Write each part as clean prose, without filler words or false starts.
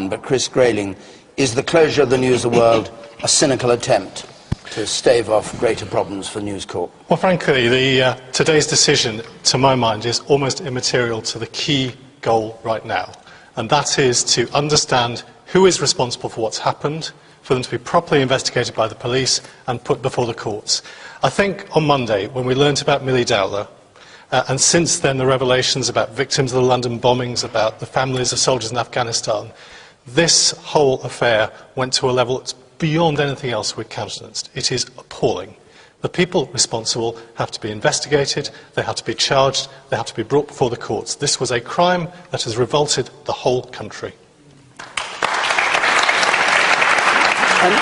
mine, but Chris Grayling, is the closure of the News of the World a cynical attempt to stave off greater problems for News Corp? Well, frankly, today's decision, to my mind, is almost immaterial to the key goal right now, and that is to understand who is responsible for what's happened, for them to be properly investigated by the police and put before the courts. I think on Monday, when we learnt about Millie Dowler, and since then the revelations about victims of the London bombings, about the families of soldiers in Afghanistan, this whole affair went to a level that's beyond anything else we've countenanced. It is appalling. The people responsible have to be investigated, they have to be charged, they have to be brought before the courts. This was a crime that has revolted the whole country. And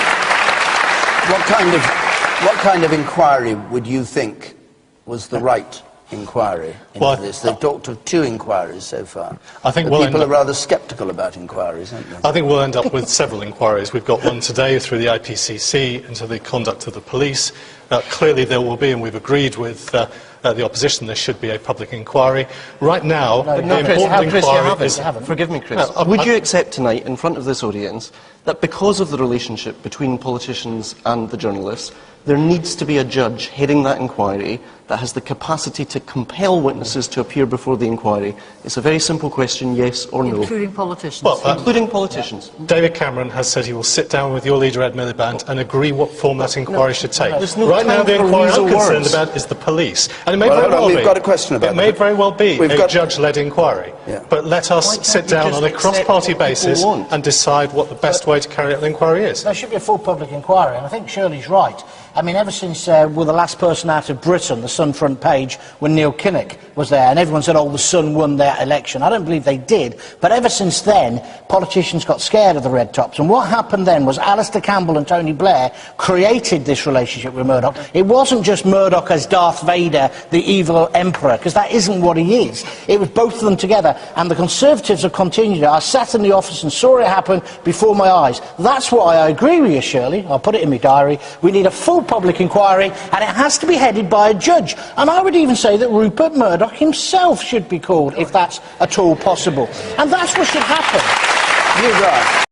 what kind of inquiry would you think was the right inquiry into this? They've talked of 2 inquiries so far. I think people are rather sceptical about inquiries, aren't they? I think we'll end up with several inquiries. We've got one today through the IPCC into the conduct of the police. Clearly there will be, and we've agreed with the opposition, there should be a public inquiry. Right now, the important inquiry is... Forgive me, Chris. Would you accept tonight, in front of this audience, that because of the relationship between politicians and the journalists, there needs to be a judge heading that inquiry that has the capacity to compel witnesses to appear before the inquiry? It's a very simple question, yes or no. Including politicians? Well, including politicians. David Cameron has said he will sit down with your leader, Ed Miliband, and agree what form that inquiry should take. Right now, the inquiry I'm concerned about is the police. And it may very well we've got a question about it may very well be a judge-led inquiry. Yeah. But let us sit down on a cross-party basis and decide what the best way to carry out the inquiry is. There should be a full public inquiry, and I think Shirley's right. I mean, ever since the last person out of Britain, the Sun front page, when Neil Kinnock was there, and everyone said, oh, the Sun won their election. I don't believe they did. But ever since then, politicians got scared of the red tops. And what happened then was Alistair Campbell and Tony Blair created this relationship with Murdoch. It wasn't just Murdoch as Darth Vader, the evil emperor, because that isn't what he is. It was both of them together. And the Conservatives have continued it. I sat in the office and saw it happen before my eyes. That's why I agree with you, Shirley. I'll put it in my diary. We need a full public inquiry, and it has to be headed by a judge. And I would even say that Rupert Murdoch himself should be called, if that's at all possible. And that's what should happen. You're right.